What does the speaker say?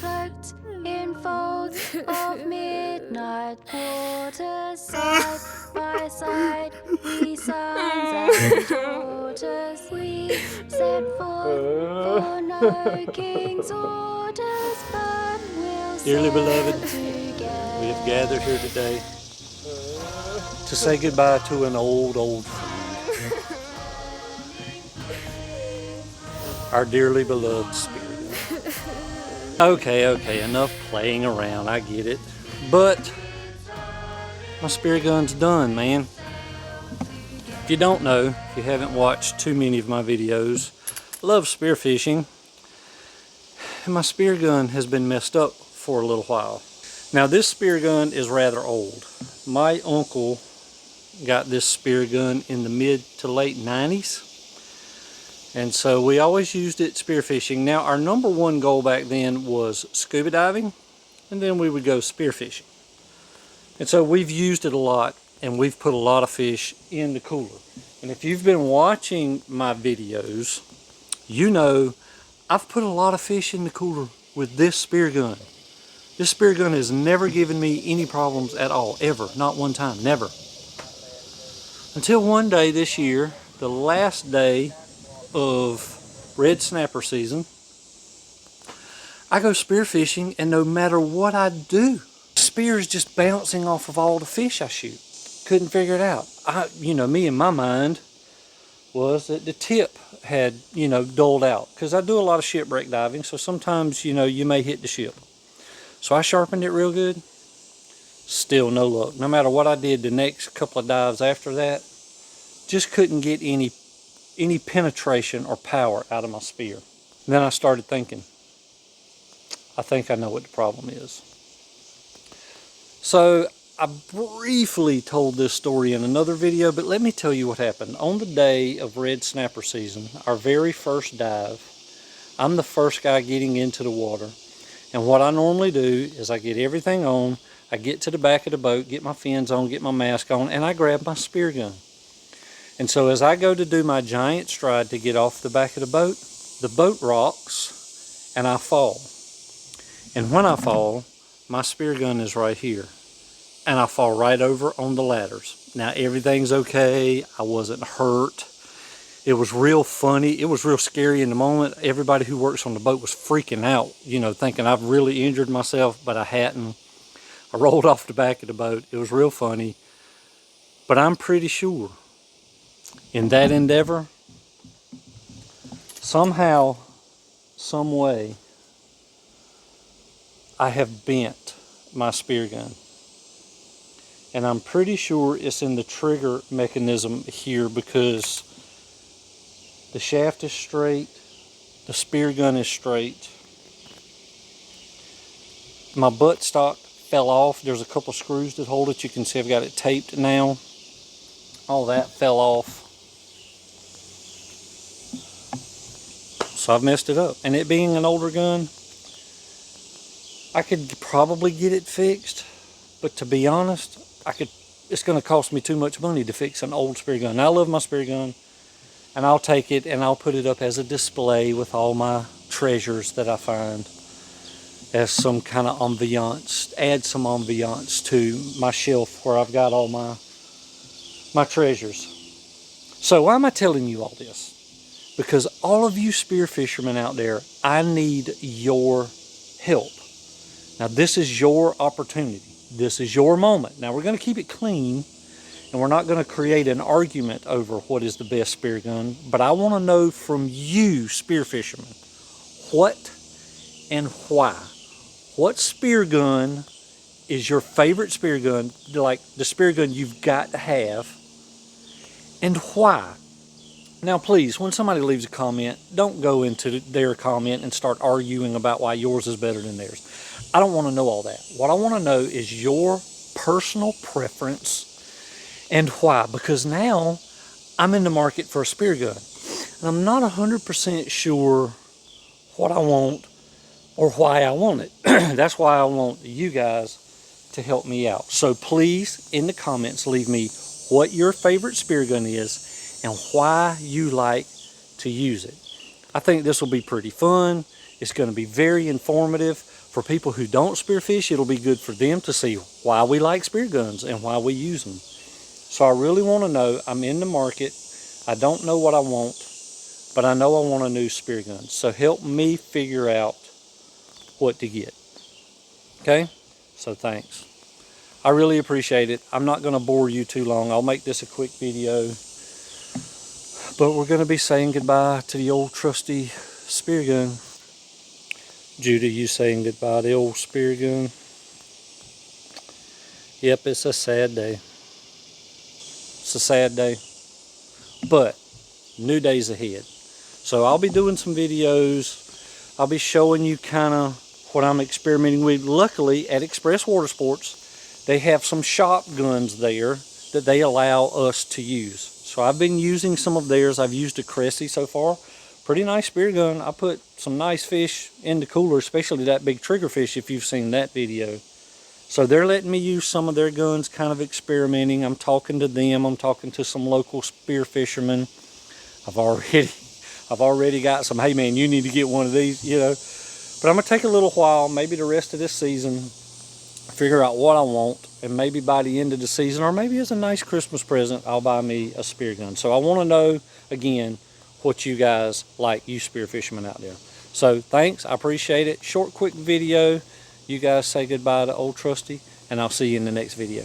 cloaked in folds of midnight waters, side by side, we sons and daughters, we set forth for no king's orders, but we'll Dearly sail beloved, together. we have gathered here today to say goodbye to an old friend. Our dearly beloved Speargun. Okay, enough playing around, I get it. But my Speargun's done, man. If you don't know, if you haven't watched too many of my videos, I love spearfishing. And my Speargun has been messed up for a little while. Now this Speargun is rather old. My uncle got this Speargun in the mid to late 90s. And so we always used it spearfishing. Now our number one goal back then was scuba diving, and then we would go spearfishing. And so we've used it a lot, and we've put a lot of fish in the cooler. And if you've been watching my videos, you know I've put a lot of fish in the cooler with this Speargun. This Speargun has never given me any problems at all, ever, not one time, never. Until one day this year, the last day of red snapper season, I go spearfishing, and no matter what I do, the spear is just bouncing off of all the fish I shoot. Couldn't figure it out. Me in my mind was that the tip had, dulled out, because I do a lot of shipwreck diving, so sometimes, you may hit the ship. So I sharpened it real good. Still no luck. No matter what I did the next couple of dives after that, just couldn't get any penetration or power out of my spear. And then I started thinking, I think I know what the problem is. So I briefly told this story in another video, but let me tell you what happened. On the day of red snapper season, our very first dive, I'm the first guy getting into the water. And what I normally do is I get everything on, I get to the back of the boat, get my fins on, get my mask on, and I grab my Speargun. And so as I go to do my giant stride to get off the back of the boat rocks, and I fall. And when I fall, my Speargun is right here. And I fall right over on the ladders. Now everything's okay, I wasn't hurt. It was real funny, it was real scary in the moment. Everybody who works on the boat was freaking out, thinking I've really injured myself, but I hadn't. I rolled off the back of the boat, it was real funny. But I'm pretty sure in that endeavor, somehow, some way, I have bent my Speargun. And I'm pretty sure it's in the trigger mechanism here, because the shaft is straight, the Speargun is straight. My buttstock fell off. There's a couple screws that hold it. You can see I've got it taped now. All that fell off. So I've messed it up. And it being an older gun, I could probably get it fixed. But to be honest, it's going to cost me too much money to fix an old Speargun. I love my Speargun, and I'll take it and I'll put it up as a display with all my treasures that I find, as some kind of ambiance, add some ambiance to my shelf where I've got all my treasures. So why am I telling you all this? Because all of you spear fishermen out there, I need your help. Now this is your opportunity. This is your moment. Now we're going to keep it clean, and we're not going to create an argument over what is the best spear gun, but I want to know from you, spear fishermen, what and why. What spear gun is your favorite spear gun, like the spear gun you've got to have, and why? Now please, when somebody leaves a comment, don't go into their comment and start arguing about why yours is better than theirs. I don't want to know all that. What I want to know is your personal preference and why. Because now I'm in the market for a spear gun, and I'm not 100% sure what I want or why I want it. That's why I want you guys to help me out. So please, in the comments, leave me what your favorite spear gun is and why you like to use it. I think this will be pretty fun. It's going to be very informative. for people who don't spearfish, it'll be good for them to see why we like spear guns and why we use them. So I really want to know. I'm in the market. I don't know what I want, but I know I want a new spear gun. So help me figure out what to get. Okay? So thanks. I really appreciate it. I'm not going to bore you too long. I'll make this a quick video. But we're going to be saying goodbye to the old trusty spear gun. Judy, you saying goodbye to the old spear gun? Yep, it's a sad day. It's a sad day. But new days ahead. So I'll be doing some videos. I'll be showing you kind of what I'm experimenting with. Luckily, at Express Water Sports, they have some shotguns there that they allow us to use. So I've been using some of theirs. I've used a Cressy so far. Pretty nice spear gun. I put some nice fish in the cooler, especially that big triggerfish if you've seen that video. So they're letting me use some of their guns, kind of experimenting. I'm talking to them. I'm talking to some local spear fishermen. I've already got some, hey man, you need to get one of these, you know. But I'm going to take a little while, maybe the rest of this season, figure out what I want, and maybe by the end of the season, or maybe as a nice Christmas present, I'll buy me a spear gun. So I want to know, again, what you guys like, you spear fishermen out there. So thanks, I appreciate it. Short, quick video. You guys say goodbye to old Trusty, and I'll see you in the next video.